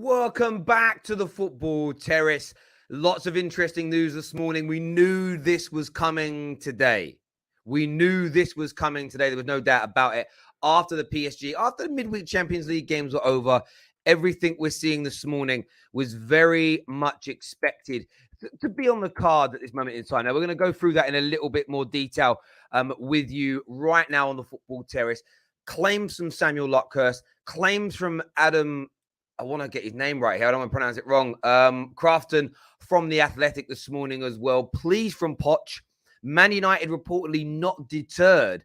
Welcome back to the Football Terrace. Lots of interesting news this morning. We knew this was coming today. There was no doubt about it. After the midweek Champions League games were over, everything we're seeing this morning was very much expected to be on the card at this moment in time. Now, we're going to go through that in a little bit more detail with you right now on the Football Terrace. Claims from Samuel Luckhurst, claims from Adam, I want to get his name right here. I don't want to pronounce it wrong. Crafton from The Athletic this morning as well. Pleas from Poch. Man United reportedly not deterred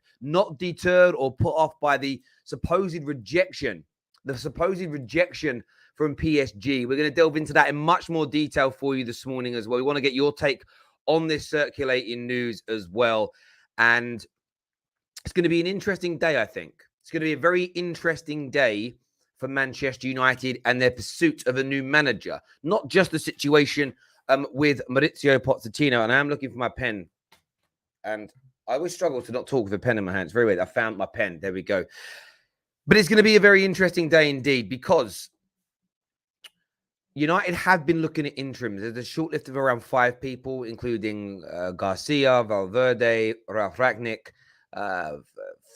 or put off by the supposed rejection from PSG. We're going to delve into that in much more detail for you this morning as well. We want to get your take on this circulating news as well. And it's going to be an interesting day, I think. It's going to be a very interesting day for Manchester United and their pursuit of a new manager. Not just the situation with Mauricio Pochettino. And I am looking for my pen. And I always struggle to not talk with a pen in my hand. It's very weird. I found my pen. There we go. But it's going to be a very interesting day indeed, because United have been looking at interims. There's a short list of around 5 people, including Garcia, Valverde, Ralf Rangnick,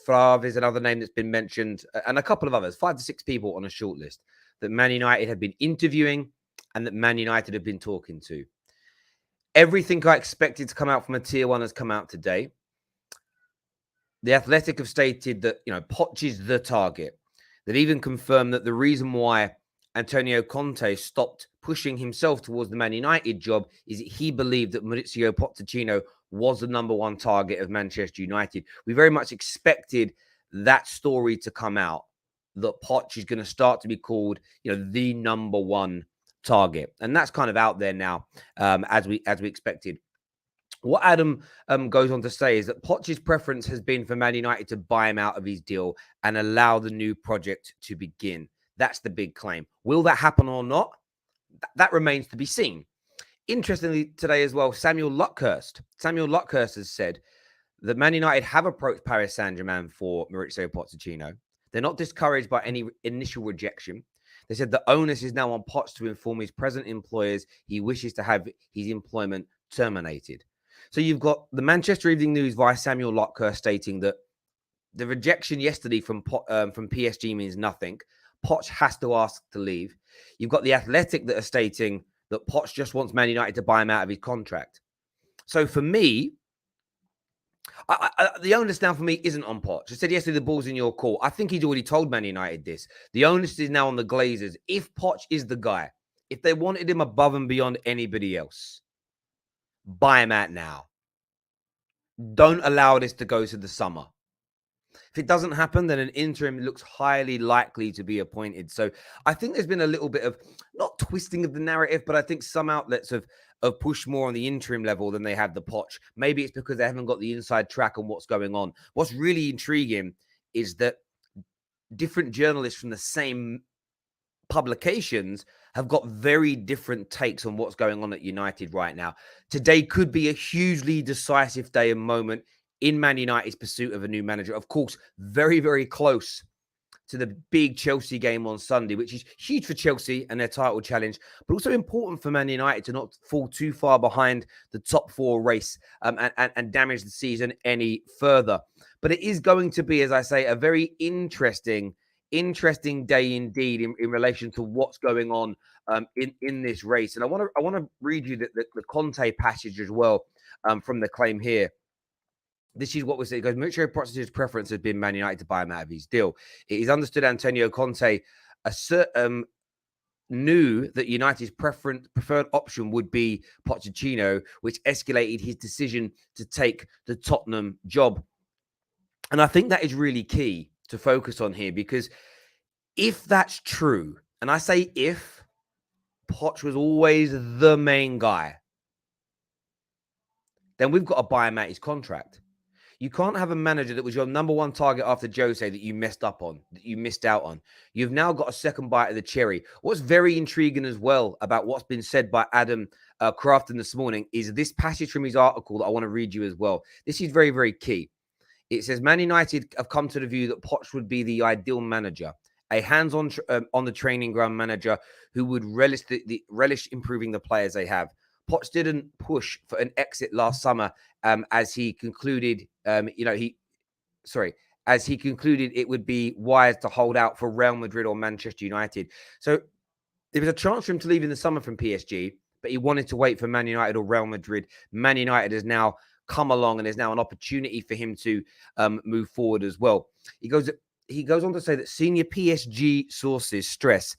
Favre is another name that's been mentioned, and a couple of others, 5 to 6 people on a short list that Man United have been interviewing and that Man United have been talking to. Everything I expected to come out from a tier 1 has come out today. The Athletic have stated that, Poch is the target. They've even confirmed that the reason why Antonio Conte stopped pushing himself towards the Man United job is that he believed that Mauricio Pochettino was the number 1 target of Manchester United. We very much expected that story to come out, that Poch is going to start to be called, the number 1 target. And that's kind of out there now, as we expected. What Adam goes on to say is that Poch's preference has been for Man United to buy him out of his deal and allow the new project to begin. That's the big claim. Will that happen or not? That remains to be seen. Interestingly, today as well, Samuel Luckhurst has said that Man United have approached Paris Saint-Germain for Mauricio Pochettino. They're not discouraged by any initial rejection. They said the onus is now on Poch to inform his present employers he wishes to have his employment terminated. So you've got the Manchester Evening News via Samuel Luckhurst stating that the rejection yesterday from PSG means nothing. Poch has to ask to leave. You've got the Athletic that are stating that Poch just wants Man United to buy him out of his contract. So for me, the onus now for me isn't on Poch. I said yesterday, the ball's in your court. I think he's already told Man United this. The onus is now on the Glazers. If Poch is the guy, if they wanted him above and beyond anybody else, buy him out now. Don't allow this to go to the summer. If it doesn't happen, then an interim looks highly likely to be appointed. So I think there's been a little bit of, not twisting of the narrative, but I think some outlets have pushed more on the interim level than they have the Poch. Maybe it's because they haven't got the inside track on what's going on. What's really intriguing is that different journalists from the same publications have got very different takes on what's going on at United right now. Today could be a hugely decisive day and moment in Man United's pursuit of a new manager. Of course, very, very close to the big Chelsea game on Sunday, which is huge for Chelsea and their title challenge, but also important for Man United to not fall too far behind the top 4 race and damage the season any further. But it is going to be, as I say, a very interesting day indeed in relation to what's going on in this race. And I want to read you the Conte passage as well from the claim here. This is what was it. It goes, Mauricio Pochettino's preference has been Man United to buy him out of his deal. It is understood Antonio Conte knew that United's preferred option would be Pochettino, which escalated his decision to take the Tottenham job. And I think that is really key to focus on here, because if that's true, and I say if, Poch was always the main guy, then we've got to buy him out his contract. You can't have a manager that was your number 1 target after Jose that you messed up on, that you missed out on. You've now got a second bite of the cherry. What's very intriguing as well about what's been said by Adam Crafton this morning is this passage from his article that I want to read you as well. This is very, very key. It says, Man United have come to the view that Poch would be the ideal manager. a hands-on on the training ground manager who would relish improving the players they have. Poch didn't push for an exit last summer, as he concluded, as he concluded it would be wise to hold out for Real Madrid or Manchester United. So there was a chance for him to leave in the summer from PSG, but he wanted to wait for Man United or Real Madrid. Man United has now come along, and there's now an opportunity for him to move forward as well. He goes on to say that senior PSG sources stress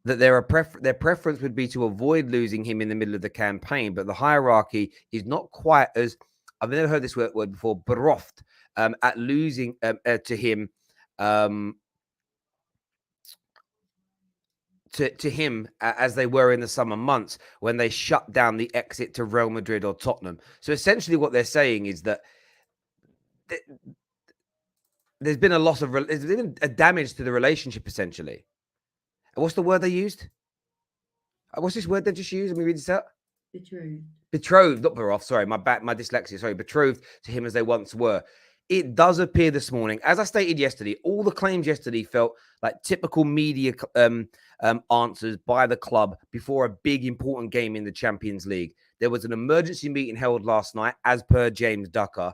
that their preference would be to avoid losing him in the middle of the campaign, but the hierarchy is not quite as, I've never heard this word before, beroft at losing to him. To him as they were in the summer months when they shut down the exit to Real Madrid or Tottenham. So essentially what they're saying is that there's been there's been a damage to the relationship, essentially. What's the word they used? What's this word they just used? Let me read this out. Betrothed, not beroff. Sorry, my dyslexia. Sorry, betrothed to him as they once were. It does appear this morning, as I stated yesterday, all the claims yesterday felt like typical media answers by the club before a big important game in the Champions League. There was an emergency meeting held last night, as per James Ducker,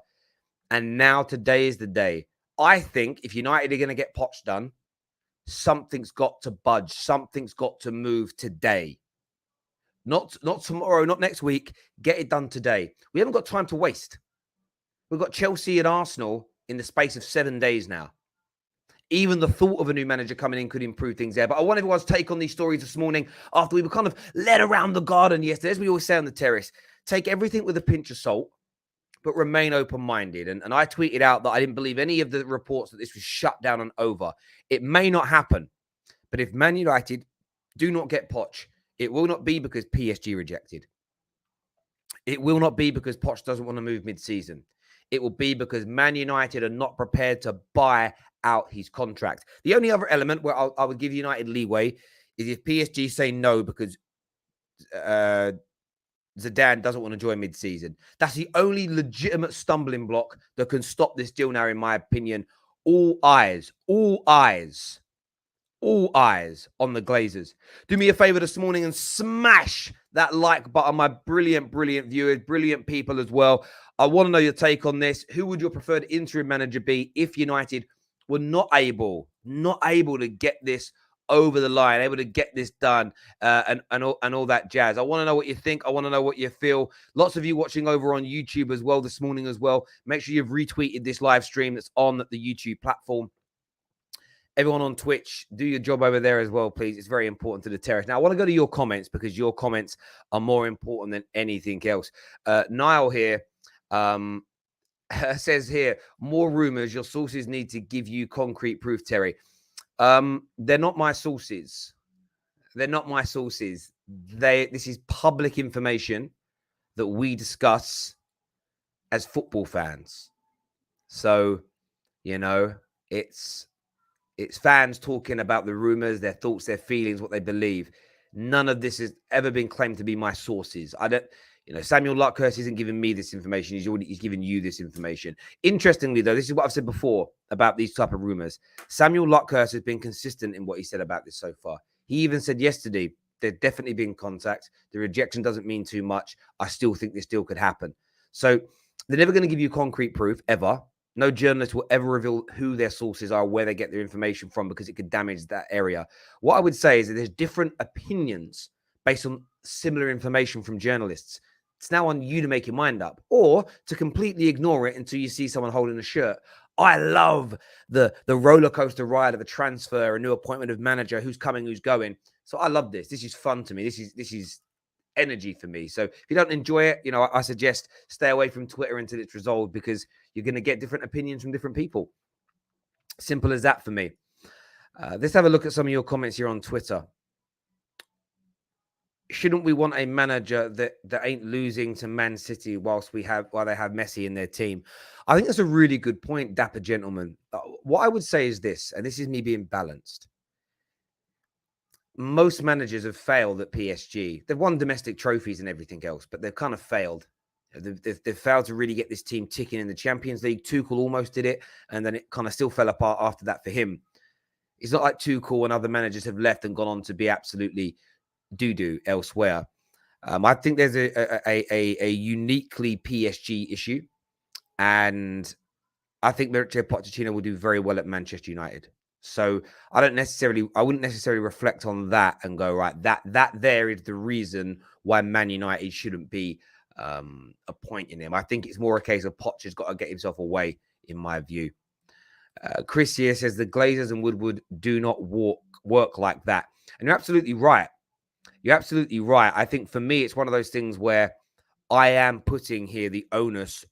and now today is the day. I think if United are going to get Poch done, something's got to budge. Something's got to move today. Not tomorrow, not next week. Get it done today. We haven't got time to waste. We've got Chelsea and Arsenal in the space of 7 days now. Even the thought of a new manager coming in could improve things there. But I want everyone's take on these stories this morning after we were kind of led around the garden yesterday. As we always say on the terrace, take everything with a pinch of salt, but remain open-minded. And I tweeted out that I didn't believe any of the reports that this was shut down and over. It may not happen. But if Man United do not get Poch, it will not be because PSG rejected. It will not be because Poch doesn't want to move mid-season. It will be because Man United are not prepared to buy out his contract. The only other element where I would give United leeway is if PSG say no because Zidane doesn't want to join mid-season. That's the only legitimate stumbling block that can stop this deal now, in my opinion. All eyes on the Glazers. Do me a favor this morning and smash that like button, my brilliant viewers, brilliant people as well. I want to know your take on this. Who would your preferred interim manager be if United were not able to get this over the line, able to get this done, and all that jazz? I want to know what you think. I want to know what you feel. Lots of you watching over on YouTube as well this morning as well. Make sure you've retweeted this live stream that's on the YouTube platform. Everyone on Twitch, do your job over there as well, please. It's very important to the terrace. Now, I want to go to your comments because your comments are more important than anything else. Niall here says here, more rumors. Your sources need to give you concrete proof, Terry. They're not my sources. This is public information that we discuss as football fans. So, it's fans talking about the rumors, their thoughts, their feelings, what they believe. None of this has ever been claimed to be my sources. Samuel Luckhurst isn't giving me this information. He's giving you this information. Interestingly, though, this is what I've said before about these type of rumors. Samuel Luckhurst has been consistent in what he said about this so far. He even said yesterday, there's definitely been contact. The rejection doesn't mean too much. I still think this deal could happen. So they're never going to give you concrete proof, ever. No journalist will ever reveal who their sources are, where they get their information from, because it could damage that area. What I would say is that there's different opinions based on similar information from journalists. It's now on you to make your mind up or to completely ignore it until you see someone holding a shirt. I love the roller coaster ride of a transfer, a new appointment of manager, who's coming, who's going. So I love this. This is fun to me. This is energy for me. So if you don't enjoy it, I suggest stay away from Twitter until it's resolved, because you're going to get different opinions from different people. Simple as that for me. Let's have a look at some of your comments here on Twitter. Shouldn't we want a manager that ain't losing to Man City while they have Messi in their team? I think that's a really good point, dapper gentleman. What I would say is this, and this is me being balanced. Most managers have failed at PSG. They've won domestic trophies and everything else, but they've kind of failed. They've failed to really get this team ticking in the Champions League. Tuchel almost did it, and then it kind of still fell apart after that for him. It's not like Tuchel and other managers have left and gone on to be absolutely doo-doo elsewhere. I think there's a uniquely PSG issue, and I think Mauricio Pochettino will do very well at Manchester United. So I wouldn't necessarily reflect on that and go, right, that there is the reason why Man United shouldn't be appointing him. I think it's more a case of Poch has got to get himself away, in my view. Chris here says the Glazers and Woodward do not work like that. And you're absolutely right. You're absolutely right. I think for me, it's one of those things where I am putting here the onus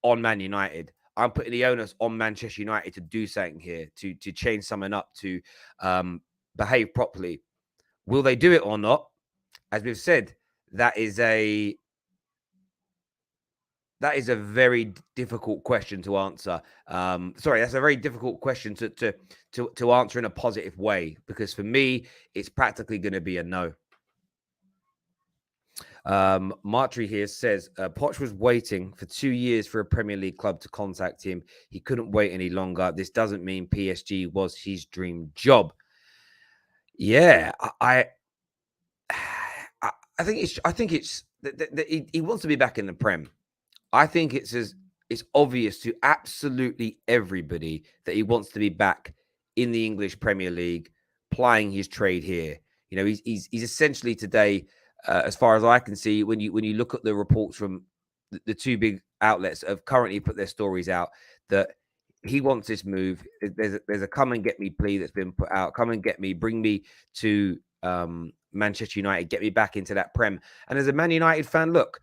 on Man United. I'm putting the onus on Manchester United to do something here, to change something up, to behave properly. Will they do it or not? As we've said, that is a very difficult question to answer. That's a very difficult question to answer in a positive way, because for me, it's practically going to be a no. Martry here says Poch was waiting for 2 years for a Premier League club to contact him. He couldn't wait any longer. This doesn't mean PSG was his dream job. Yeah, I think it's he wants to be back in the Prem. I think it's obvious to absolutely everybody that he wants to be back in the English Premier League, plying his trade here. You know, he's essentially today, as far as I can see, when you look at the reports from the two big outlets that have currently put their stories out, that he wants this move. There's a come and get me plea that's been put out. Come and get me, bring me to Manchester United, get me back into that Prem. And as a Man United fan, look,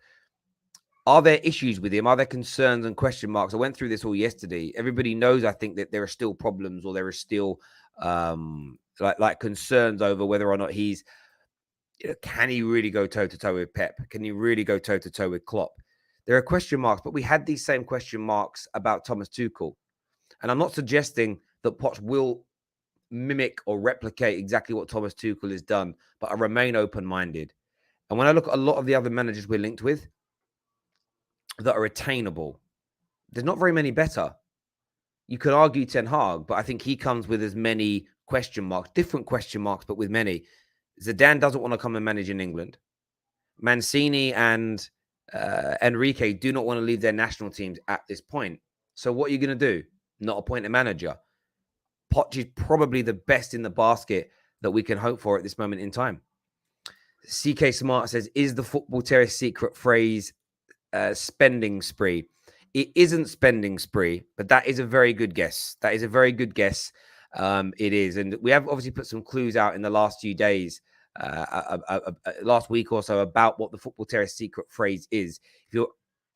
are there issues with him? Are there concerns and question marks? I went through this all yesterday. Everybody knows, I think, that there are still problems, or there are still like concerns over whether or not he's, can he really go toe-to-toe with Pep? Can he really go toe-to-toe with Klopp? There are question marks, but we had these same question marks about Thomas Tuchel. And I'm not suggesting that Poch will mimic or replicate exactly what Thomas Tuchel has done, but I remain open-minded. And when I look at a lot of the other managers we're linked with that are attainable, there's not very many better. You could argue Ten Hag, but I think he comes with as many question marks, different question marks, but with many. Zidane doesn't want to come and manage in England. Mancini and Enrique do not want to leave their national teams at this point. So what are you going to do? Not appoint a manager. Poch is probably the best in the basket that we can hope for at this moment in time. CK Smart says, is the football terrace secret phrase spending spree? It isn't spending spree, but that is a very good guess. That is a very good guess. It is. And we have obviously put some clues out in the last few days, last week or so, about what the football terrace secret phrase is. If you're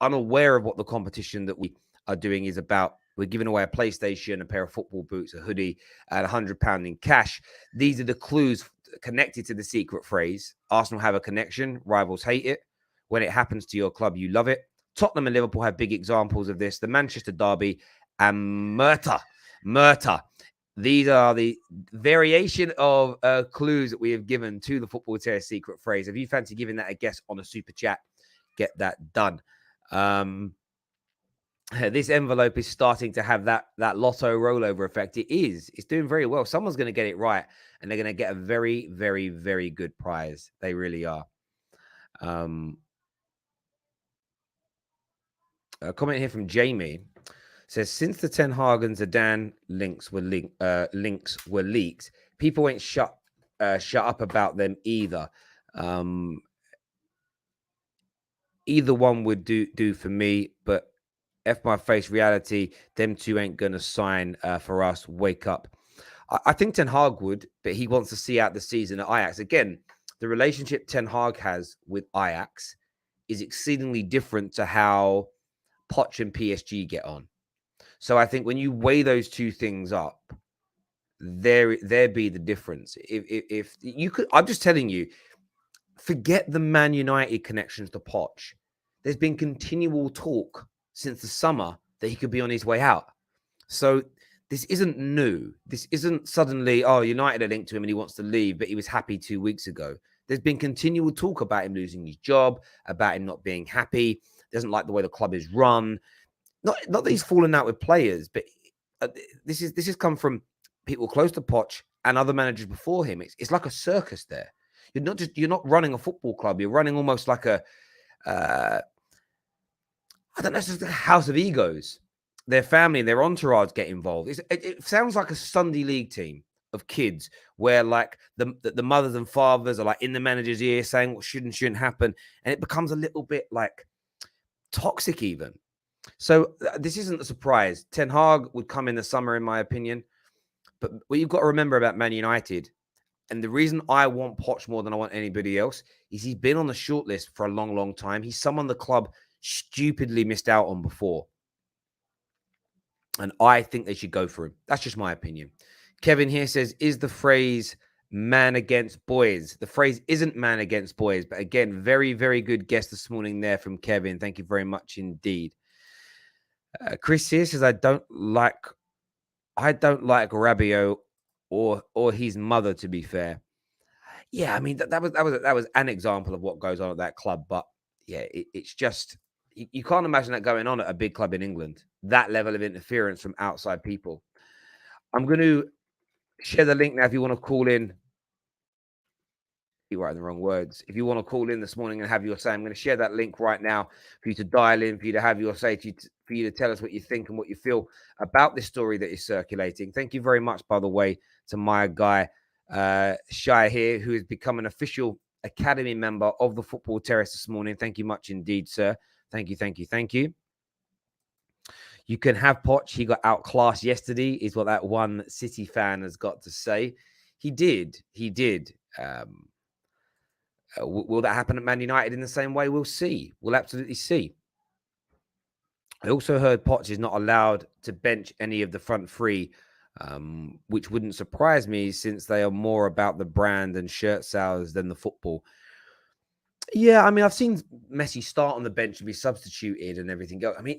unaware of what the competition that we are doing is about, we're giving away a PlayStation, a pair of football boots, a hoodie, and £100 in cash. These are the clues connected to the secret phrase. Arsenal have a connection. Rivals hate it. When it happens to your club, you love it. Tottenham and Liverpool have big examples of this. The Manchester Derby and Murta. These are the variation of clues that we have given to the football terrace secret phrase. If you fancy giving that a guess on a super chat, get that done. This envelope is starting to have that lotto rollover effect. It is. It's doing very well. Someone's going to get it right, and they're going to get a very, very, very good prize. They really are. A comment here from Jamie says, since the Ten Hag and Zidane links were leaked, people ain't shut up about them either. Either one would do for me, but F my face, reality, them two ain't gonna sign for us. Wake up. I think Ten Hag would, but he wants to see out the season at Ajax. Again, the relationship Ten Hag has with Ajax is exceedingly different to how Poch and PSG get on. So I think when you weigh those two things up, there be the difference. If you could, I'm just telling you, forget the Man United connections to Poch. There's been continual talk since the summer that he could be on his way out. So this isn't new. This isn't suddenly, United are linked to him and he wants to leave, but he was happy 2 weeks ago. There's been continual talk about him losing his job, about him not being happy, doesn't like the way the club is run. Not that he's fallen out with players, but this has come from people close to Poch and other managers before him. It's like a circus there. You're not running a football club. You're running almost like a I don't know, it's just a house of egos. Their family and their entourage get involved. It sounds like a Sunday league team of kids where like the mothers and fathers are like in the manager's ear saying what should and shouldn't happen. And it becomes a little bit like toxic even. So this isn't a surprise. Ten Hag would come in the summer, in my opinion. But what you've got to remember about Man United, and the reason I want Poch more than I want anybody else, is he's been on the shortlist for a long, long time. He's someone the club stupidly missed out on before. And I think they should go for him. That's just my opinion. Kevin here says, is the phrase man against boys? The phrase isn't man against boys. But again, very, very good guess this morning there from Kevin. Thank you very much indeed. Chris here says, I don't like Rabiot or his mother, to be fair. Yeah, I mean that was an example of what goes on at that club, but yeah, it's just you can't imagine that going on at a big club in England. That level of interference from outside people. I'm going to share the link now if you want to call in. You're writing the wrong words. If you want to call in this morning and have your say, I'm going to share that link right now for you to dial in, for you to have your say, for you to tell us what you think and what you feel about this story that is circulating. Thank you very much, by the way, to my guy, Shire here, who has become an official academy member of the Football Terrace this morning. Thank you much indeed, sir. Thank you, thank you, thank you. You can have Poch. He got outclassed yesterday, is what that one City fan has got to say. He did. He did. Will that happen at Man United in the same way? We'll see. We'll absolutely see. I also heard Poch is not allowed to bench any of the front three, which wouldn't surprise me since they are more about the brand and shirt sales than the football. Yeah, I mean, I've seen Messi start on the bench and be substituted and everything else. I mean,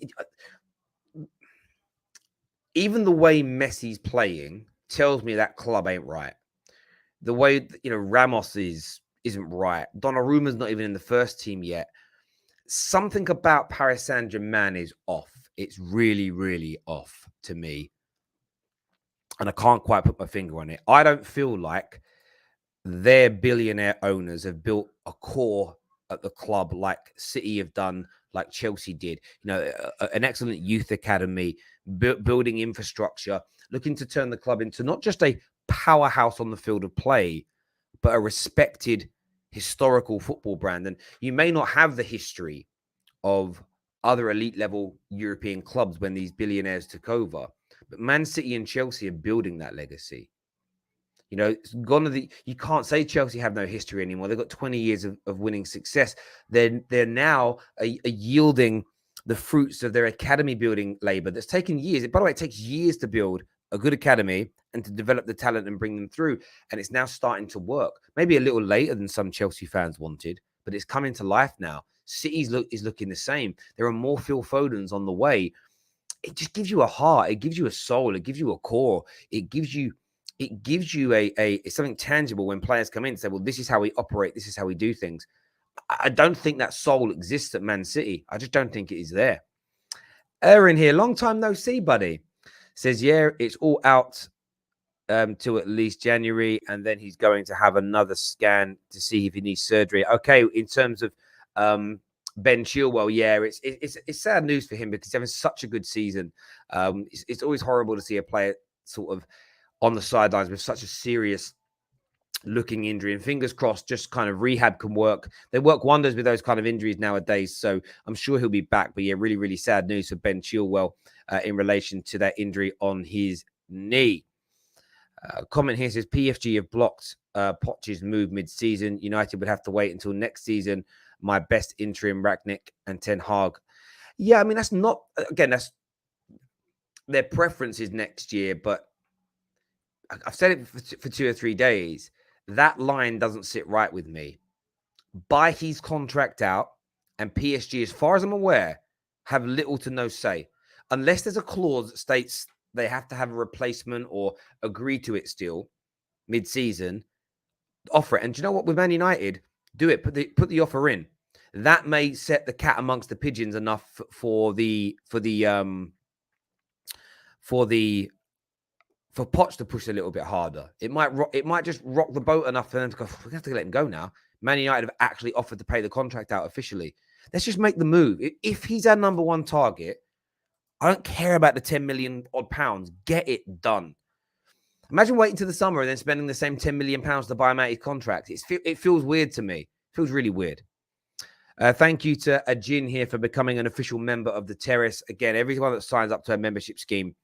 even the way Messi's playing tells me that club ain't right. The way, Ramos isn't right. Donnarumma's not even in the first team yet. Something about Paris Saint-Germain is off. It's really, really off to me. And I can't quite put my finger on it. I don't feel like their billionaire owners have built a core at the club like City have done, like Chelsea did. An excellent youth academy, building infrastructure, looking to turn the club into not just a powerhouse on the field of play, but a respected historical football brand. And you may not have the history of other elite level European clubs when these billionaires took over, but Man City and Chelsea are building that legacy. It's gone to you can't say Chelsea have no history anymore. They've got 20 years of winning success. They're now yielding the fruits of their academy building labor that's taken years. By the way, it takes years to build a good academy and to develop the talent and bring them through. And it's now starting to work. Maybe a little later than some Chelsea fans wanted, but it's coming to life now. City's is looking the same. There are more Phil Fodens on the way. It just gives you a heart. It gives you a soul. It gives you a core. It gives you a something tangible when players come in and say, well, this is how we operate. This is how we do things. I don't think that soul exists at Man City. I just don't think it is there. Aaron here, long time no see, buddy. Says, yeah, it's all out till at least January, and then he's going to have another scan to see if he needs surgery. Okay, in terms of Ben Chilwell, yeah, it's sad news for him because he's having such a good season. It's always horrible to see a player sort of on the sidelines with such a serious looking injury, and fingers crossed, just kind of rehab can work. They work wonders with those kind of injuries nowadays. So I'm sure he'll be back. But yeah, really, really sad news for Ben Chilwell in relation to that injury on his knee. Comment here says PFG have blocked Poch's move mid-season. United would have to wait until next season. My best interim, Rangnick and Ten Hag. Yeah, I mean, that's not, again, that's their preference is next year, but I've said it for 2 or 3 days. That line doesn't sit right with me. Buy his contract out, and PSG, as far as I'm aware, have little to no say. Unless there's a clause that states they have to have a replacement or agree to it still mid-season, offer it. And do you know what? With Man United, do it. Put the offer in. That may set the cat amongst the pigeons enough for the for Poch to push a little bit harder. It might just rock the boat enough for them to go, we're going to have to let him go now. Man United have actually offered to pay the contract out officially. Let's just make the move. If he's our number one target, I don't care about the 10 million odd pounds. Get it done. Imagine waiting to the summer and then spending the same 10 million pounds to buy him out his contract. It feels weird to me. It feels really weird. Thank you to Ajin here for becoming an official member of the Terrace. Again, everyone that signs up to a membership scheme,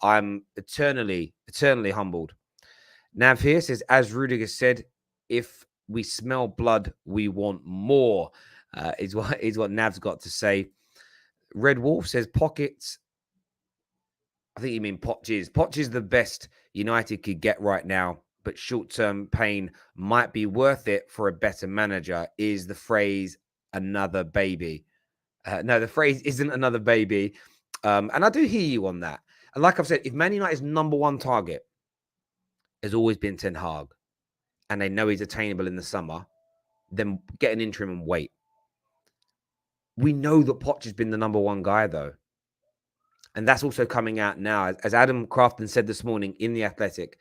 I'm eternally humbled. Nav here says, as Rudiger said, if we smell blood, we want more, is what Nav's got to say. Red Wolf says, Pockets. I think you mean Poch is. Poch is the best United could get right now, but short-term pain might be worth it for a better manager, is the phrase another baby. No, the phrase isn't another baby. And I do hear you on that. And like I've said, if Man United's number one target has always been Ten Hag, and they know he's attainable in the summer, then get an interim and wait. We know that Poch has been the number one guy, though. And that's also coming out now. As Adam Crafton said this morning in The Athletic,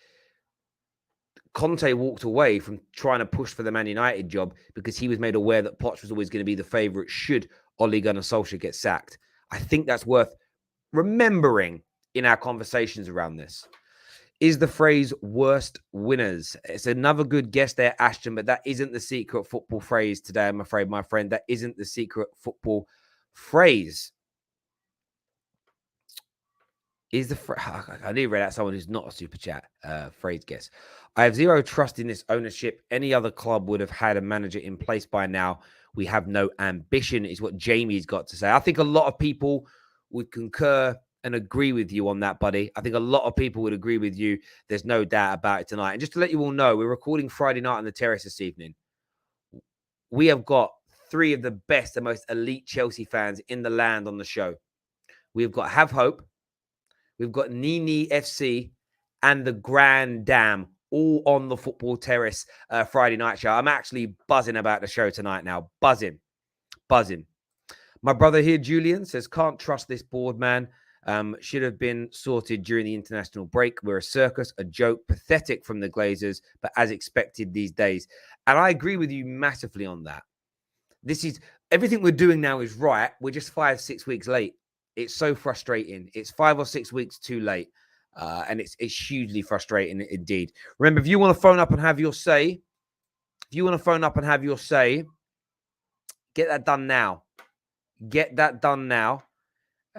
Conte walked away from trying to push for the Man United job because he was made aware that Poch was always going to be the favourite should Ole Gunnar Solskjaer get sacked. I think that's worth remembering in our conversations around this. Is the phrase worst winners? It's another good guess there, Ashton, but that isn't the secret football phrase today, I'm afraid, my friend. That isn't the secret football phrase. Is the I need to read out someone who's not a super chat phrase guess. I have zero trust in this ownership. Any other club would have had a manager in place by now. We have no ambition, is what Jamie's got to say. I think a lot of people would concur and agree with you on that, buddy. I think a lot of people would agree with you. There's no doubt about it tonight. And just to let you all know, we're recording Friday night on the Terrace this evening. We have got three of the best and most elite Chelsea fans in the land on the show. We've got Have Hope, we've got Nini FC, and the Grand Dam, all on the Football Terrace Friday night show. I'm actually buzzing about the show tonight now. Buzzing. My brother here, Julian, says, can't trust this board, man. Should have been sorted during the international break. We're a circus, a joke, pathetic from the Glazers, but as expected these days. And I agree with you massively on that. This is everything we're doing now is right. We're just 5-6 weeks late. It's so frustrating. It's 5 or 6 weeks too late. And it's hugely frustrating indeed. Remember, if you want to phone up and have your say, get that done now. Get that done now.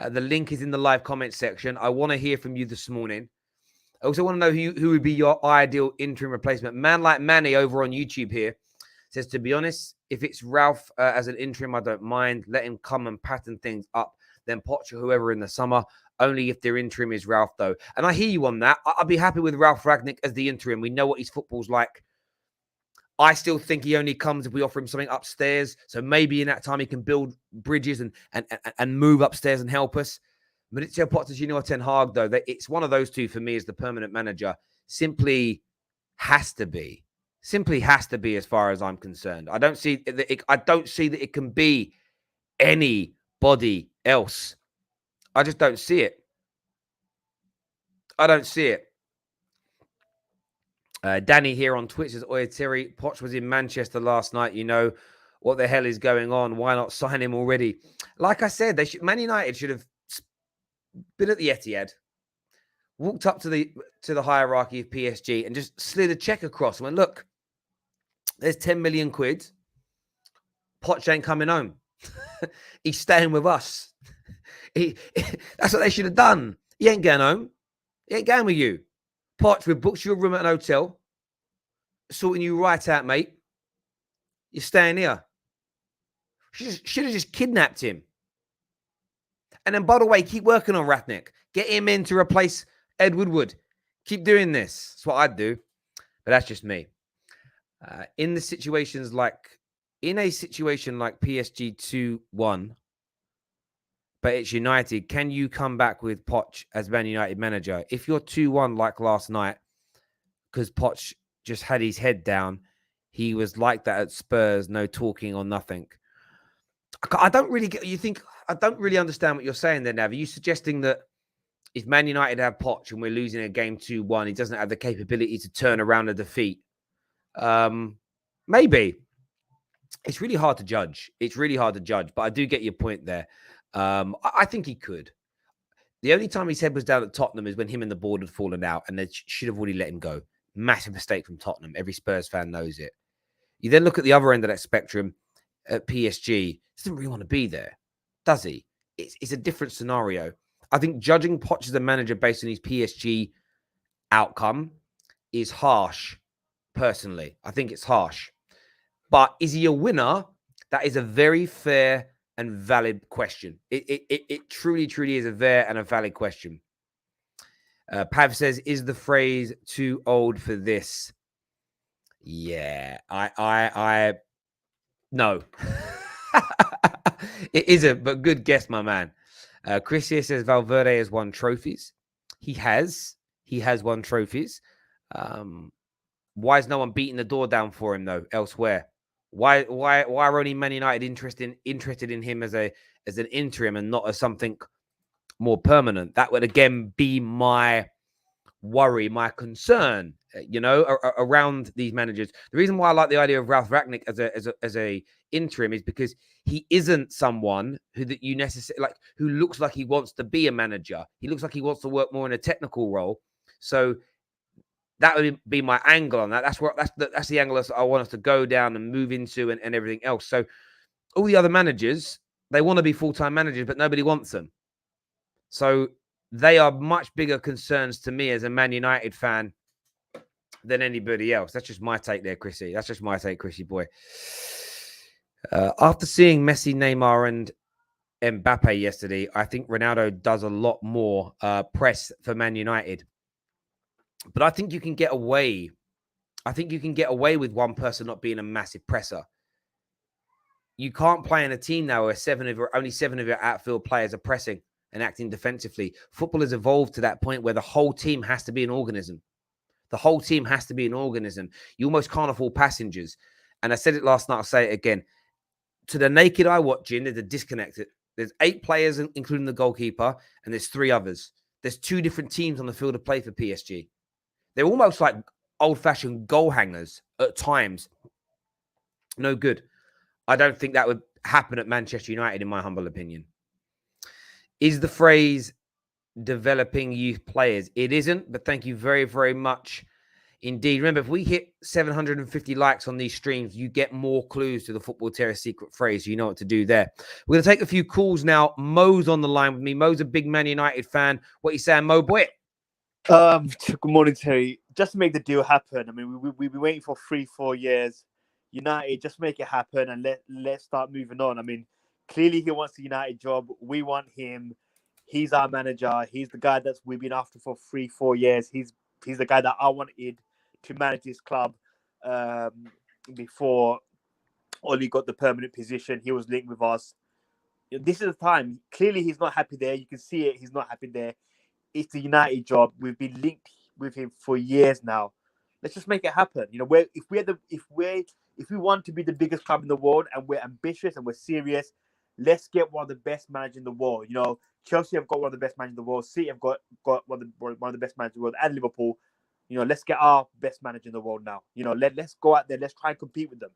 The link is in the live comment section. I want to hear from you this morning. I also want to know who would be your ideal interim replacement. Man like Manny over on YouTube here says, to be honest, if it's Ralph as an interim, I don't mind. Let him come and pattern things up. Then Poch or whoever in the summer. Only if their interim is Ralph, though. And I hear you on that. I'd be happy with Ralph Ragnick as the interim. We know what his football's like. I still think he only comes if we offer him something upstairs. So maybe in that time he can build bridges and move upstairs and help us. Mauricio Pochettino or Ten Hag, though, it's one of those two for me as the permanent manager. Simply has to be as far as I'm concerned. I don't see that it can be anybody else. I just don't see it. Danny here on Twitch says, Oi, Terry, Poch was in Manchester last night. You know, what the hell is going on? Why not sign him already? Like I said, Man United should have been at the Etihad, walked up to the hierarchy of PSG and just slid a check across and went, look, there's 10 million quid. Poch ain't coming home. He's staying with us. That's what they should have done. He ain't going home. He ain't going with you. Poch, we've booked you a room at an hotel. Sorting you right out, mate. You're staying here. Should have just kidnapped him. And then, by the way, keep working on Ragnick. Get him in to replace Ed Woodward. Keep doing this. That's what I'd do. But that's just me. In a situation like PSG 2-1, but it's United, can you come back with Poch as Man United manager? If you're 2-1 like last night, because Poch just had his head down, he was like that at Spurs, no talking or nothing. I don't really understand what you're saying there, Nav. Are you suggesting that if Man United have Poch and we're losing a game 2-1, he doesn't have the capability to turn around a defeat. Maybe. It's really hard to judge. But I do get your point there. I think he could. The only time his head was down at Tottenham is when him and the board had fallen out, and they should have already let him go. Massive mistake from Tottenham. Every Spurs fan knows it. You then look at the other end of that spectrum at PSG. He doesn't really want to be there, does he? It's a different scenario. I think judging Poch as a manager based on his PSG outcome is harsh, personally. I think it's harsh. But is he a winner? That is a very fair and valid question. It truly, truly is a fair and a valid question. Pav says, is the phrase too old for this? Yeah, I no. It isn't, but good guess, my man. Chris here says Valverde has won trophies. He has won trophies. Why is no one beating the door down for him though elsewhere? Why are only Man United interested in him as an interim and not as something more permanent? That would again be my worry, my concern, around these managers. The reason why I like the idea of Ralf Rangnick as a interim is because he isn't someone that you necessarily like, who looks like he wants to be a manager. He looks like he wants to work more in a technical role. So that would be my angle on that. That's the angle I want us to go down and move into and everything else. So all the other managers, they want to be full-time managers, but nobody wants them. So they are much bigger concerns to me as a Man United fan than anybody else. That's just my take there, Chrissy. That's just my take, Chrissy boy. After seeing Messi, Neymar, and Mbappe yesterday, I think Ronaldo does a lot more press for Man United. But I think you can get away. I think you can get away with one person not being a massive presser. You can't play in a team now where only seven of your outfield players are pressing and acting defensively. Football has evolved to that point where the whole team has to be an organism. The whole team has to be an organism. You almost can't afford passengers. And I said it last night, I'll say it again. To the naked eye watching, there's a disconnect. There's 8 players, including the goalkeeper, and there's 3 others. There's 2 different teams on the field of play for PSG. They're almost like old-fashioned goal hangers at times. No good. I don't think that would happen at Manchester United, in my humble opinion. Is the phrase developing youth players? It isn't, but thank you very, very much indeed. Remember, if we hit 750 likes on these streams, you get more clues to the Football Terror secret phrase. So you know what to do there. We're going to take a few calls now. Mo's on the line with me. Mo's a big Man United fan. What are you saying, Mo boy? Good morning, Terry. Just to make the deal happen. I mean, we've been waiting for 3-4 years. United, just make it happen and let's start moving on. I mean, clearly he wants the United job. We want him. He's our manager. He's the guy that we've been after for 3-4 years. He's the guy that I wanted to manage this club before Oli got the permanent position. He was linked with us. This is the time. Clearly, he's not happy there. You can see it. He's not happy there. It's the United job. We've been linked with him for years now. Let's just make it happen. If we want to be the biggest club in the world and we're ambitious and we're serious, let's get one of the best managers in the world. Chelsea have got one of the best managers in the world. City have got one of the best managers in the world, and Liverpool. Let's get our best manager in the world now. Let's go out there. Let's try and compete with them.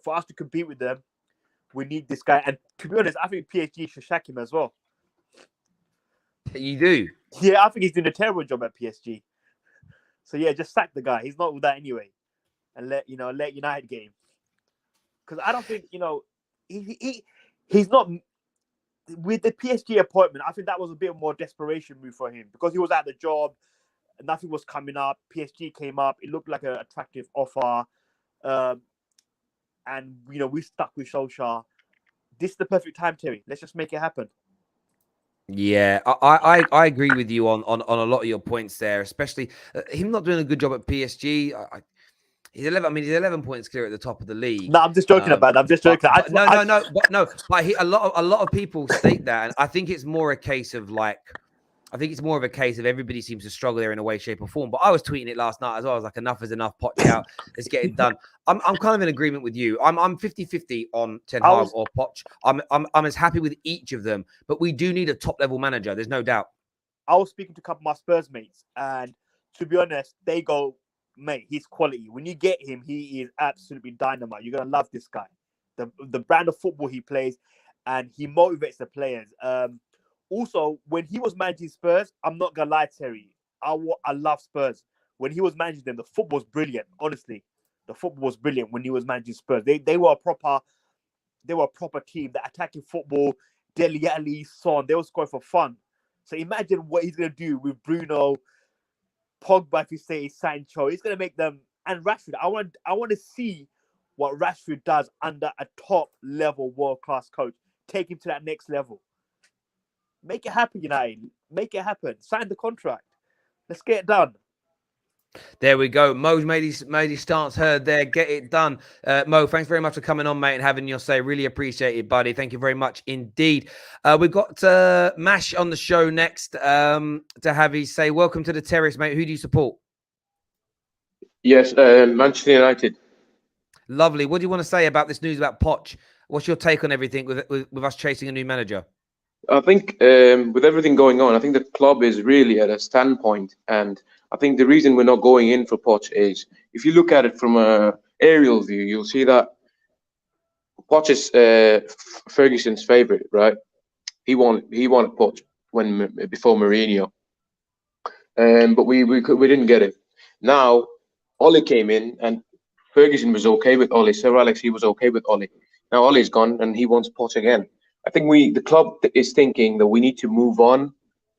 For us to compete with them, we need this guy. And to be honest, I think PSG should sack him as well. You do? Yeah, I think he's doing a terrible job at PSG. So yeah, just sack the guy. He's not with that anyway, and let United get him. Because I don't think he's not with the PSG appointment. I think that was a bit more desperation move for him because he was at the job, nothing was coming up. PSG came up. It looked like an attractive offer, and we stuck with Solskjaer. This is the perfect time, Terry. Let's just make it happen. Yeah, I agree with you on a lot of your points there, especially him not doing a good job at PSG. He's 11 points clear at the top of the league. No, I'm just joking about that. I'm just joking. No. But a lot of people state that, and I think it's more a case of everybody seems to struggle there in a way, shape, or form. But I was tweeting it last night as well. I was like, enough is enough. Poch out. Let's get it done. I'm kind of in agreement with you. I'm 50-50 on Ten Hag or Poch. I'm as happy with each of them, but we do need a top level manager. There's no doubt. I was speaking to a couple of my Spurs mates, and to be honest, they go, mate, he's quality. When you get him, he is absolutely dynamite. You're gonna love this guy. The brand of football he plays, and he motivates the players. Also, when he was managing Spurs, I'm not gonna lie, Terry, I love Spurs. When he was managing them, the football was brilliant. Honestly, the football was brilliant when he was managing Spurs. They were a proper team. The attacking football, Dele Alli, Son, they were scoring for fun. So imagine what he's gonna do with Bruno, Pogba, if you say Sancho. He's gonna make them, and Rashford. I want to see what Rashford does under a top level world class coach. Take him to that next level. Make it happen, United. Make it happen. Sign the contract. Let's get it done. There we go. Mo's made his stance heard there. Get it done. Mo, thanks very much for coming on, mate, and having your say. Really appreciate it, buddy. Thank you very much indeed. We've got Mash on the show next to have his say. Welcome to the terrace, mate. Who do you support? Yes, Manchester United. Lovely. What do you want to say about this news about Poch? What's your take on everything with us chasing a new manager? I think with everything going on, I think the club is really at a standpoint, and I think the reason we're not going in for Poch is, if you look at it from a aerial view, you'll see that Poch is Ferguson's favourite, right? He wanted Poch before Mourinho, but we didn't get it. Now Ole came in, and Ferguson was okay with Ole. Sir Alex, he was okay with Ole. Now Ole's gone, and he wants Poch again. I think the club is thinking that we need to move on.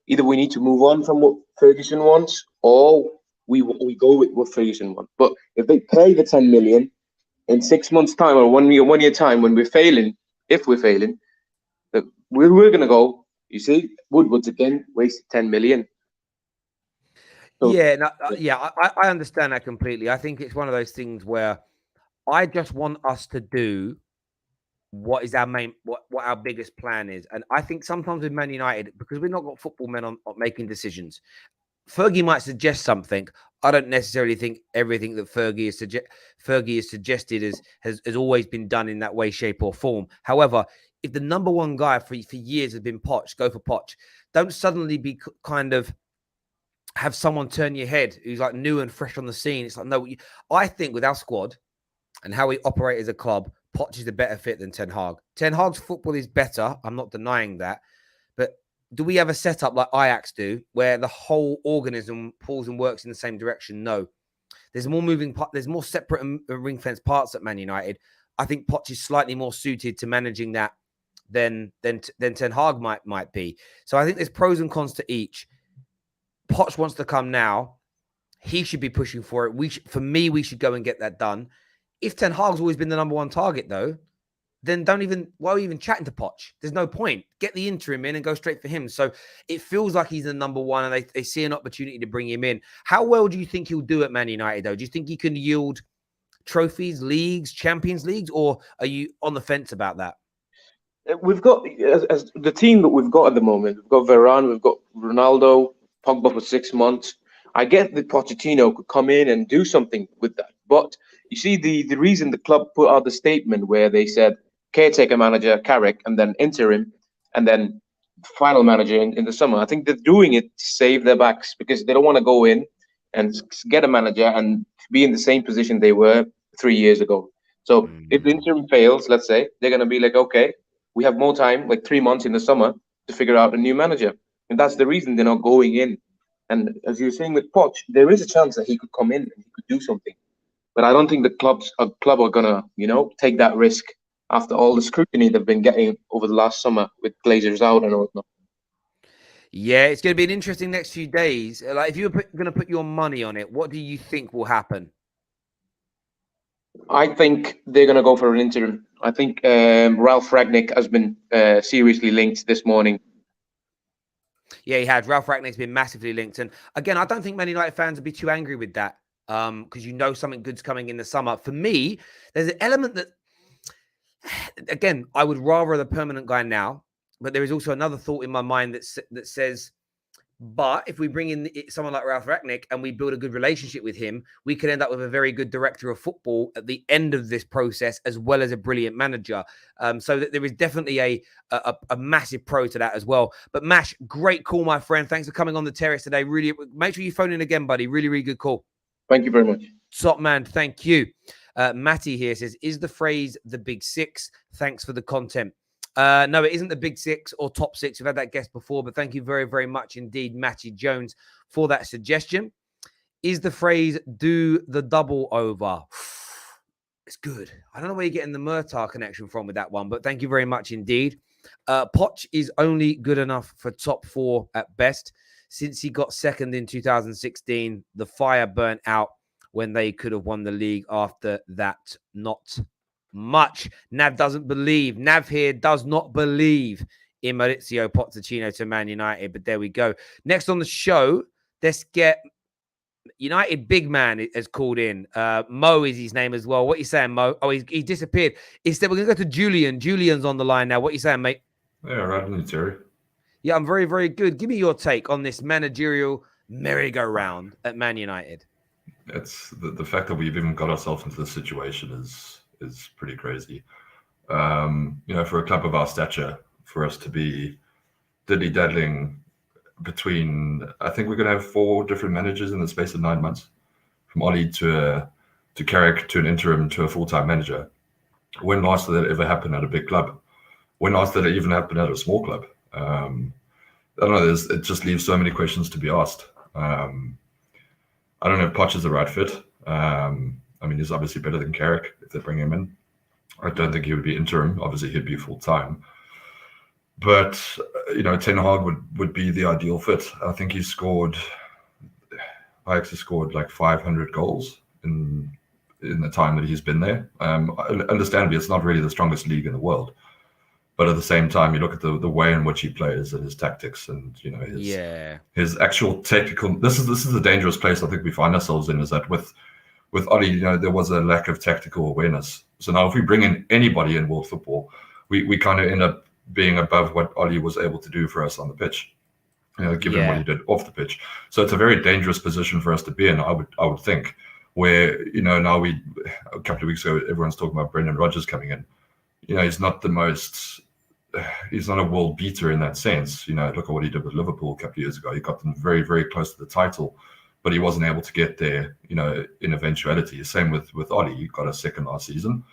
Either we need to move on from what Ferguson wants, or we go with what Ferguson wants. But if they pay the 10 million in 6 months' time or 1 year time, when we're failing, if we're failing, that we're gonna go. You see, Woodward's again wasted 10 million. So, I understand that completely. I think it's one of those things where I just want us to do what is our what our biggest plan is. And I think sometimes with Man United, because we've not got football men on making decisions, Fergie might suggest something. I don't necessarily think everything that Fergie has suggested has always been done in that way, shape, or form. However, if the number one guy for years has been Poch, go for Poch. Don't suddenly be kind of have someone turn your head who's like new and fresh on the scene. It's like, no, I think with our squad and how we operate as a club, Poch is a better fit than Ten Hag. Ten Hag's football is better. I'm not denying that. But do we have a setup like Ajax do where the whole organism pulls and works in the same direction? No. There's more moving parts. There's more separate and ring-fence parts at Man United. I think Poch is slightly more suited to managing that than Ten Hag might be. So I think there's pros and cons to each. Poch wants to come now. He should be pushing for it. For me, we should go and get that done. If Ten Hag's always been the number one target, though, then why are you even chatting to Poch? There's no point. Get the interim in and go straight for him. So it feels like he's the number one, and they see an opportunity to bring him in. How well do you think he'll do at Man United, though? Do you think he can yield trophies, leagues, Champions Leagues, or are you on the fence about that? We've got, as the team that we've got at the moment, we've got Varane, we've got Ronaldo, Pogba for 6 months. I get that Pochettino could come in and do something with that. But you see, the reason the club put out the statement where they said caretaker manager, Carrick, and then interim, and then final manager in the summer, I think they're doing it to save their backs, because they don't want to go in and get a manager and be in the same position they were 3 years ago. So if the interim fails, let's say, they're going to be like, okay, we have more time, like 3 months in the summer, to figure out a new manager. And that's the reason they're not going in. And as you're saying with Poch, there is a chance that he could come in and he could do something. But I don't think the club are gonna, take that risk after all the scrutiny they've been getting over the last summer with Glazers out and whatnot. Yeah, it's going to be an interesting next few days. Like, if you're going to put your money on it, what do you think will happen? I think they're going to go for an interim. I think Ralph Rangnick has been seriously linked this morning. Yeah, he had. Ralph Rangnick's been massively linked. And again, I don't think Man United fans would be too angry with that, because something good's coming in the summer. For me, there's an element that, again, I would rather the permanent guy now, but there is also another thought in my mind that says But if we bring in someone like Ralf Rangnick and we build a good relationship with him, we could end up with a very good director of football at the end of this process, as well as a brilliant manager. So that there is definitely a massive pro to that as well. But Mash, great call, my friend. Thanks for coming on the terrace today. Really, make sure you phone in again, buddy. Really, really good call. Thank you very much. Top man, thank you. Matty here says, is the phrase the big six? Thanks for the content. No, it isn't the big six or top six. We've had that guest before, but thank you very, very much indeed, Matty Jones, for that suggestion. Is the phrase do the double over? It's good. I don't know where you're getting the Murtar connection from with that one, but thank you very much indeed. Poch is only good enough for top 4 at best. Since he got second in 2016, the fire burnt out when they could have won the league after that. Not much. Nav doesn't believe. Nav here does not believe in Maurizio Pochettino to Man United, but there we go. Next on the show, let's get United big man has called in. Mo is his name as well. What are you saying, Mo? Oh, he disappeared. Instead, we're going to go to Julian. Julian's on the line now. What are you saying, mate? Yeah, right, Terry. Yeah, I'm very, very good. Give me your take on this managerial merry-go-round at Man United. It's the fact that we've even got ourselves into this situation is pretty crazy. For a club of our stature, for us to be dilly-daddling between, I think we're going to have 4 different managers in the space of 9 months, from Ollie to Carrick to an interim to a full-time manager. When last did that ever happen at a big club? When last did it even happen at a small club? I don't know. It just leaves so many questions to be asked. I don't know if Poch is the right fit. He's obviously better than Carrick if they bring him in. I don't think he would be interim. Obviously, he'd be full-time. But, Ten Hag would be the ideal fit. I think Ajax has scored like 500 goals in the time that he's been there. Understandably, it's not really the strongest league in the world. But at the same time, you look at the way in which he plays and his tactics and, his actual technical... This is a dangerous place I think we find ourselves in, is that with Ollie, there was a lack of tactical awareness. So now if we bring in anybody in world football, we kind of end up being above what Ollie was able to do for us on the pitch, given what he did off the pitch. So it's a very dangerous position for us to be in, I would think, where, now a couple of weeks ago, everyone's talking about Brendan Rodgers coming in. He's not he's not a world beater in that sense. Look at what he did with Liverpool a couple of years ago. He got them very, very close to the title, but he wasn't able to get there, in eventuality. Same with Ollie. He got a second last season.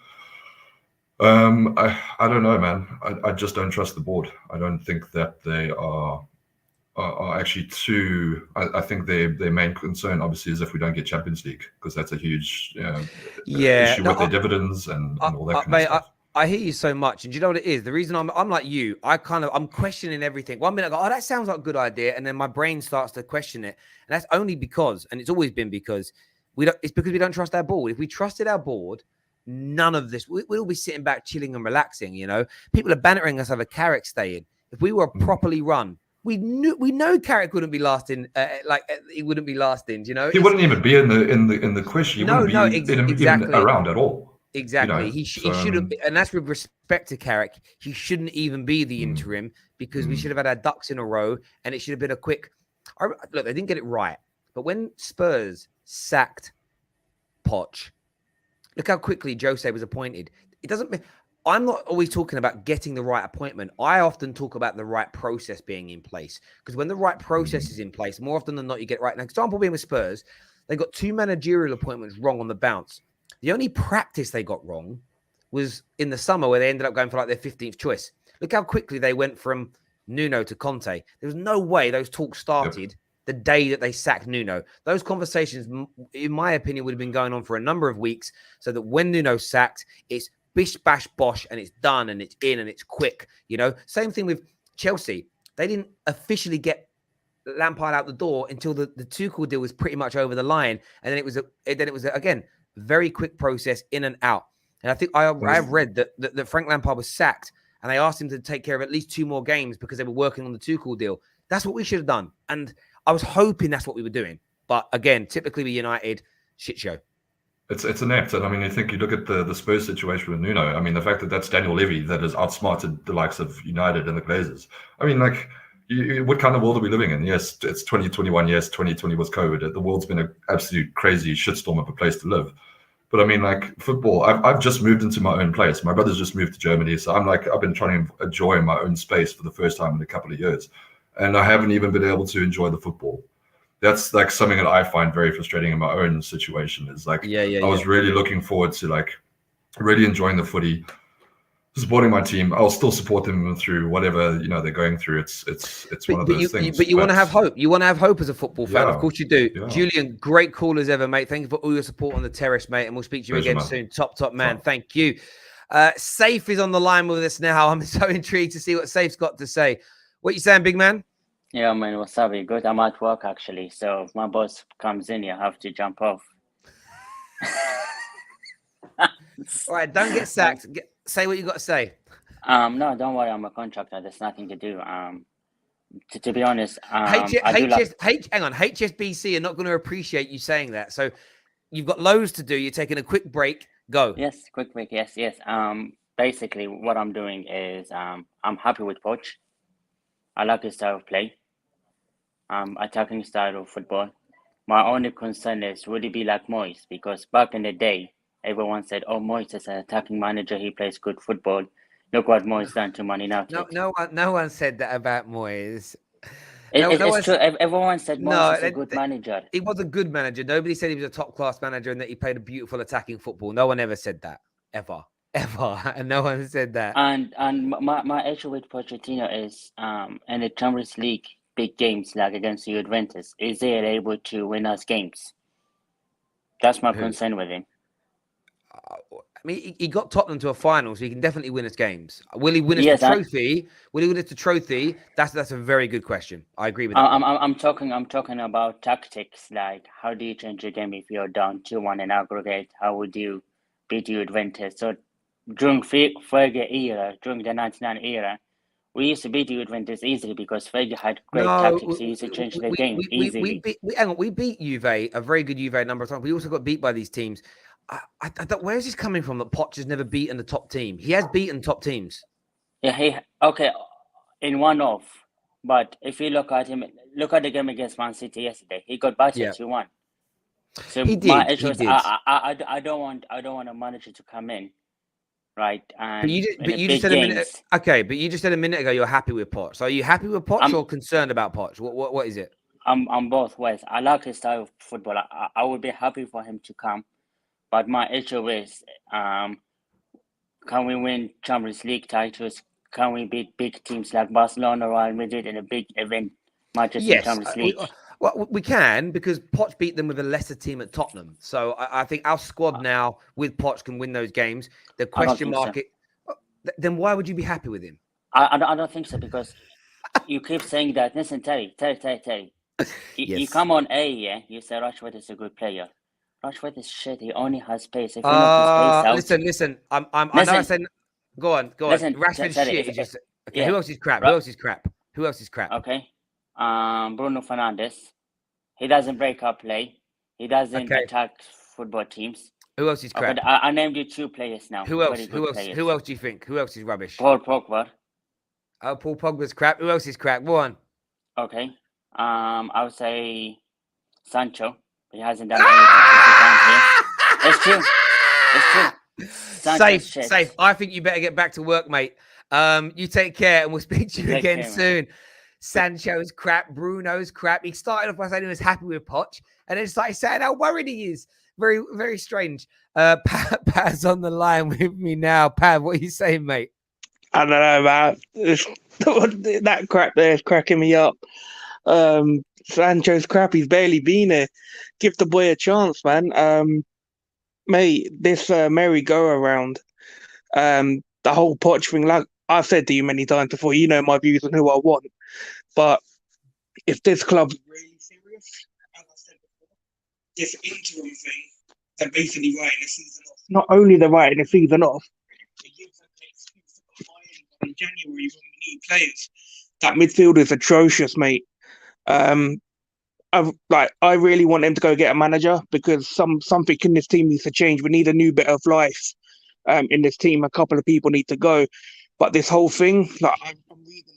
I don't know, man. I just don't trust the board. I don't think that they are actually too... I think their main concern, obviously, is if we don't get Champions League, because that's a huge issue with their dividends and all that kind of stuff. I hear you so much, and do you know what it is? The reason I'm like you, I'm questioning everything. 1 minute I go, oh, that sounds like a good idea, and then my brain starts to question it, and that's only because, and it's always been because it's because we don't trust our board. If we trusted our board, none of this, we'd all be sitting back, chilling and relaxing. People are bantering us over Carrick staying. If we were properly run, we know Carrick wouldn't be lasting. He wouldn't be lasting. He wouldn't even be in the question. He wouldn't be even around at all. Exactly. He shouldn't be, and that's with respect to Carrick. He shouldn't even be the interim, because we should have had our ducks in a row, and it should have been a quick. Look, they didn't get it right, but when Spurs sacked Poch, look how quickly Jose was appointed. It doesn't. I'm not always talking about getting the right appointment. I often talk about the right process being in place, because when the right process is in place, more often than not, you get it right. An example being with Spurs, they got 2 managerial appointments wrong on the bounce. The only practice they got wrong was in the summer, where they ended up going for like their 15th choice. Look how quickly they went from Nuno to Conte. There was no way those talks started the day that they sacked Nuno. Those conversations, in my opinion, would have been going on for a number of weeks, so that when Nuno's sacked, it's bish, bash, bosh, and it's done, and it's in, and it's quick. Same thing with Chelsea. They didn't officially get Lampard out the door until the Tuchel deal was pretty much over the line, and then it was again, very quick process, in and out. And I think I have read that Frank Lampard was sacked, and they asked him to take care of at least 2 more games because they were working on the Tuchel deal. That's what we should have done. And I was hoping that's what we were doing. But again, typically with United, shit show. It's inept. And you think you look at the Spurs situation with Nuno. The fact that that's Daniel Levy that has outsmarted the likes of United and the Glazers. what kind of world are we living in? Yes, it's 2021. Yes, 2020 was COVID. The world's been an absolute crazy shitstorm of a place to live. But I mean, like football, I've just moved into my own place. My brother's just moved to Germany. So I've been trying to enjoy my own space for the first time in a couple of years. And I haven't even been able to enjoy the football. That's like something that I find very frustrating in my own situation is like, I was really looking forward to like really enjoying the footy, supporting my team. I'll still support them through whatever they're going through. It's one of those things. But you want to have hope. You want to have hope as a football fan. Of course you do. Yeah. Julian, great call as ever, mate. Thank you for all your support on the terrace, mate. And we'll speak to you again soon. Top man. Thank you. Saif is on the line with us now. I'm so intrigued to see what Saif's got to say. What you saying, big man? Yeah, man, what's up? Good. I'm at work actually, so if my boss comes in, you have to jump off. All right, don't get sacked. Say what you got to say. No, don't worry. I'm a contractor. There's nothing to do. To be honest, HSBC are not going to appreciate you saying that. So you've got loads to do. You're taking a quick break. Go. Yes, quick break. Yes. Basically, what I'm doing is I'm happy with Poch. I like his style of play. Attacking style of football. My only concern is, would he be like Moyes? Because back in the day, everyone said, "Oh, Moyes is an attacking manager. He plays good football. Look what Moyes done to Man Utd." No one said that about Moyes. It's true. Everyone said Moyes is a good manager. He was a good manager. Nobody said he was a top-class manager and that he played a beautiful attacking football. No one ever said that. Ever. And no one said that. And my issue with Pochettino is in the Champions League big games like against Juventus, is he able to win us games? That's my concern with him. I mean, he got Tottenham to a final, so he can definitely win us games. Will he win us the trophy? Will he win us the trophy? That's a very good question. I agree with that. I'm talking about tactics. Like, how do you change your game if you're down 2-1 in aggregate? How would you beat Juventus? So during Fergie era, during the 99 era, we used to beat Juventus easily because Fergie had great tactics. He used to change the game easily. We beat Juve, a very good Juve, a number of times. We also got beat by these teams. Where is this coming from that Poch has never beaten the top team? He has beaten top teams. Yeah, in one-off. But if you look at the game against Man City yesterday, he got battered 2-1. So he did. My issue is I don't want a manager to come in. Right, and but you just said a minute ago you're happy with Poch. So are you happy with Poch or concerned about Poch? What is it? I'm both ways. I like his style of football. I would be happy for him to come, but my issue is, can we win Champions League titles? Can we beat big teams like Barcelona, Real Madrid in a big event matches in Champions League? Well, we can, because Poch beat them with a lesser team at Tottenham. So I think our squad now with Poch can win those games. The question mark, then why would you be happy with him? I don't think so, because you keep saying that. Listen, Terry. You come on you say Rashford is a good player. Rashford is shit. He only has pace. If you knock his pace out, listen. I know I said. Go on. Listen, Rashford's shit. Is just okay. Yeah. Who else is crap? Okay. Bruno Fernandes. He doesn't break up play. He doesn't attack football teams. Who else is crap? I named you 2 players now. Who else? Who else do you think? Who else is rubbish? Paul Pogba. Oh, Paul Pogba's crap. Who else is crap? Go on. Okay. I would say Sancho. He hasn't done anything since he came here. It's true. Safe. I think you better get back to work, mate. You take care, and we'll speak to you again soon. Sancho's crap. Bruno's crap. He started off by saying he was happy with Poch, and then started saying how worried he is. Very, very strange. Paz on the line with me now. Paz, what are you saying, mate? I don't know, man. That crap there is cracking me up. Sancho's crap. He's barely been here. Give the boy a chance, man. Mate, this merry-go-around, the whole Poch thing, like I've said to you many times before, you know my views on who I want. But if this club's really serious, as I said before, this interim thing, they're basically writing the season off. Not only they're writing the season off, it gives them an excuse to buy in January when we need players. That midfield is atrocious, mate. I really want them to go get a manager, because something in this team needs to change. We need a new bit of life in this team. A couple of people need to go. But this whole thing, like I'm reading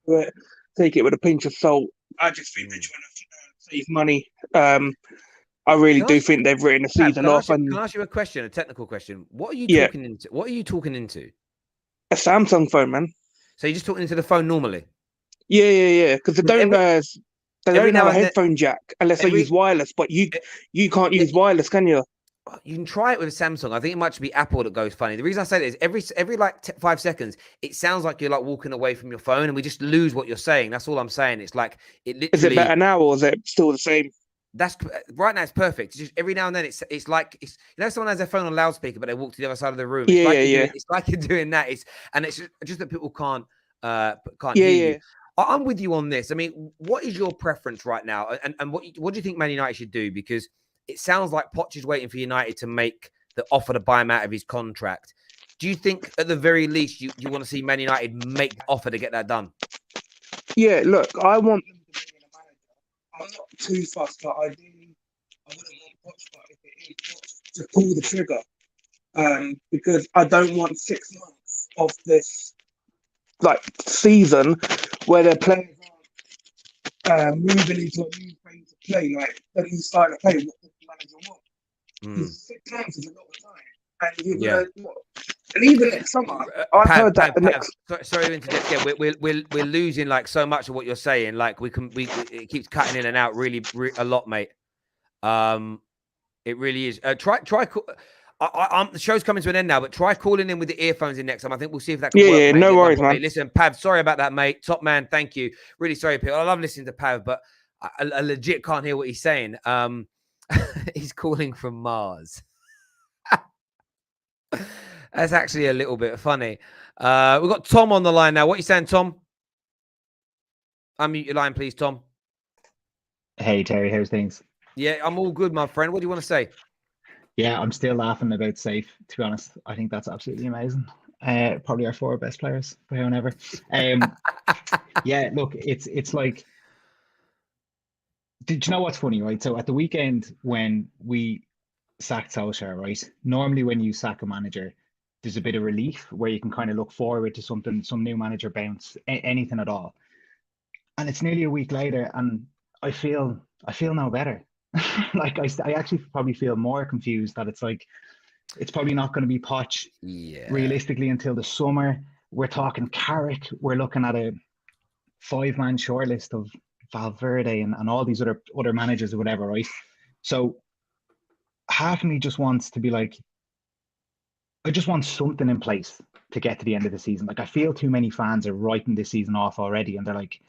but take it with a pinch of salt. I just think they're trying to save money. I really do think they've written the season off. Can I ask you a question, a technical question? What are you talking into? What are you talking into? A Samsung phone, man. So you're just talking into the phone normally? Yeah. Because they don't have a headphone jack unless they use wireless. But you can't use wireless, can you? You can try it with Samsung. I think it might be Apple that goes funny. The reason I say that is every like 5 seconds, it sounds like you're like walking away from your phone, and we just lose what you're saying. That's all I'm saying. It's like it literally. Is it better now, or is it still the same? That's right now. It's perfect. It's just every now and then, it's like someone has their phone on loudspeaker, but they walk to the other side of the room. It's like you're doing that. It's just that people can't hear you. I'm with you on this. I mean, what is your preference right now, and what do you think Man United should do? Because it sounds like Poch is waiting for United to make the offer to buy him out of his contract. Do you think, at the very least, you want to see Man United make the offer to get that done? Yeah, look, I want them to bring in a manager. I'm not too fussed, but ideally, I wouldn't want Poch, but if it is Poch, to pull the trigger. Because I don't want 6 months of this season where their players are moving into a new phase of play, like a new style of play. What does the manager want? 6 months is a lot of time, and even next summer, I heard that. Sorry to interject. Yeah, we're losing like so much of what you're saying. Like it keeps cutting in and out really a lot, mate. It really is. Try. The show's coming to an end now, but try calling in with the earphones in next time. I think we'll see if that can work. Yeah, no worries, man. Listen, Pav, sorry about that, mate. Top man, thank you. Really sorry, people. I love listening to Pav, but I legit can't hear what he's saying. He's calling from Mars. That's actually a little bit funny. We've got Tom on the line now. What are you saying, Tom? Unmute your line, please, Tom. Hey, Terry. How's things? Yeah, I'm all good, my friend. What do you want to say? Yeah, I'm still laughing about Safe, to be honest. I think that's absolutely amazing. Probably our 4 best players, however. Yeah, look, it's like, did you know what's funny, right? So at the weekend when we sacked Solskjaer, right? Normally when you sack a manager, there's a bit of relief where you can kind of look forward to something, some new manager bounce, anything at all. And it's nearly a week later, and I feel no better. Like I actually probably feel more confused that it's like it's probably not going to be Poch realistically until the summer. We're talking Carrick. We're looking at a 5-man shortlist of Valverde and all these other managers or whatever, right? So half of me just wants to be like, I just want something in place to get to the end of the season. Like I feel too many fans are writing this season off already, and they're like,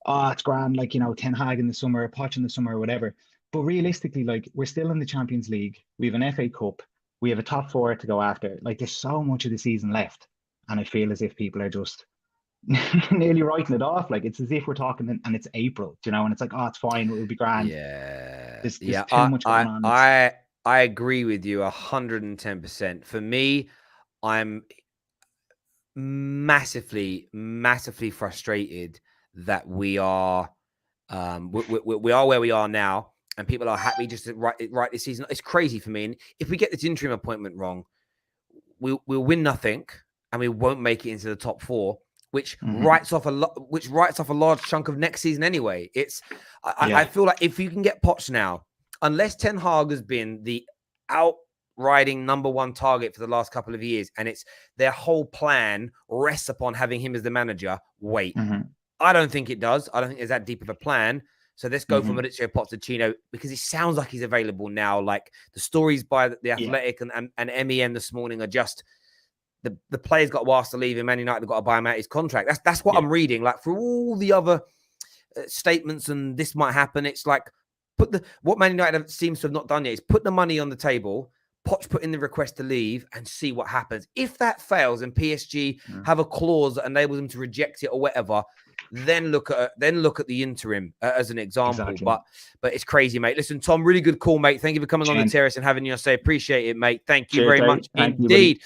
oh, it's grand, like, Ten Hag in the summer, Poch in the summer or whatever. But realistically, like, we're still in the Champions League. We have an FA Cup. We have a top 4 to go after. Like, there's so much of the season left. And I feel as if people are just nearly writing it off. Like, it's as if we're talking and it's April, and it's like, oh, it's fine. It'll be grand. Yeah. There's too much going on. I agree with you 110%. For me, I'm massively, massively frustrated that we are where we are now. And people are happy just to write this season. It's crazy for me. And if we get this interim appointment wrong, we'll win nothing, and we won't make it into the top 4, which writes off a large chunk of next season anyway. I feel like if you can get Poch now, unless Ten Hag has been the outriding #1 target for the last couple of years, and it's their whole plan rests upon having him as the manager. Wait, I don't think it does. I don't think there's that deep of a plan. So let's go for Mauricio Pochettino, because it sounds like he's available now. Like the stories by the Athletic and MEN this morning are just the player's got whilst to leave, and Man United have got to buy him out his contract. That's what I'm reading. Like for all the other statements and this might happen, it's like what Man United seems to have not done yet is put the money on the table. Poch put in the request to leave and see what happens. If that fails and PSG have a clause that enables them to reject it or whatever, then look at the interim as an example. Exactly. But it's crazy, mate. Listen, Tom, really good call, mate. Thank you for coming on the terrace and having your say. Appreciate it, mate. Thank you very much indeed.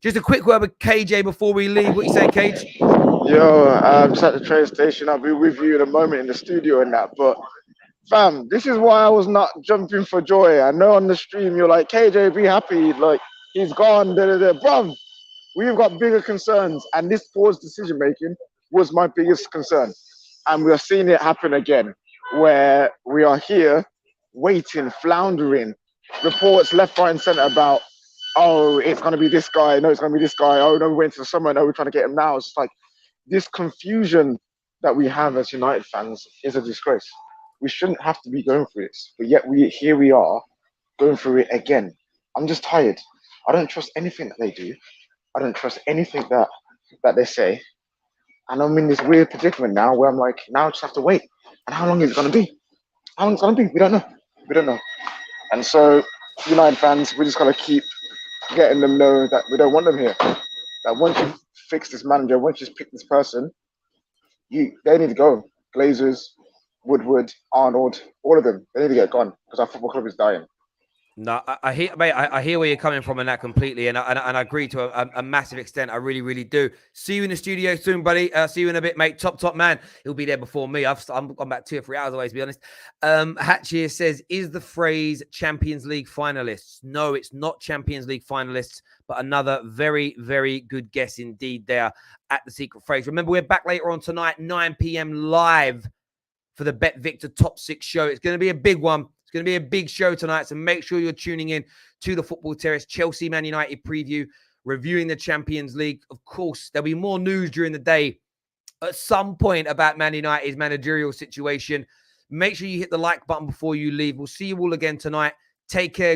Just a quick word with KJ before we leave. What you say, Cage? Yo, I'm just at the train station. I'll be with you in a moment in the studio and that. But fam, this is why I was not jumping for joy. I know on the stream you're like, KJ, be happy. Like, he's gone. Bruv, we've got bigger concerns. And this poor decision making was my biggest concern. And we are seeing it happen again, where we are here waiting, floundering, reports left, right, and centre about, oh, it's going to be this guy, no, it's going to be this guy, oh, no, we went to the summer, no, we're trying to get him now. It's like this confusion that we have as United fans is a disgrace. We shouldn't have to be going through this, but yet here we are going through it again. I'm just tired. I don't trust anything that they do. I don't trust anything that they say. And I'm in this weird predicament now where I'm like, now I just have to wait. And how long is it going to be? How long is it going to be? We don't know. We don't know. And so, United fans, we just got to keep getting them know that we don't want them here. That once you fix this manager, once you pick this person, they need to go. Glazers, Woodward, Arnold, all of them, they need to get gone because our football club is dying. No, I hear, mate. I hear where you're coming from in that completely, and I agree to a massive extent. I really, really do. See you in the studio soon, buddy. See you in a bit, mate. Top man. He'll be there before me. I'm about 2 or 3 hours away, to be honest. Hatch here says, "Is the phrase Champions League finalists?" No, it's not Champions League finalists, but another very, very good guess indeed there at the secret phrase. Remember, we're back later on tonight, 9 p.m. live for the Bet Victor Top 6 show. It's going to be a big one. It's going to be a big show tonight, so make sure you're tuning in to the Football Terrace Chelsea Man United preview, reviewing the Champions League. Of course, there'll be more news during the day at some point about Man United's managerial situation. Make sure you hit the like button before you leave. We'll see you all again tonight. Take care.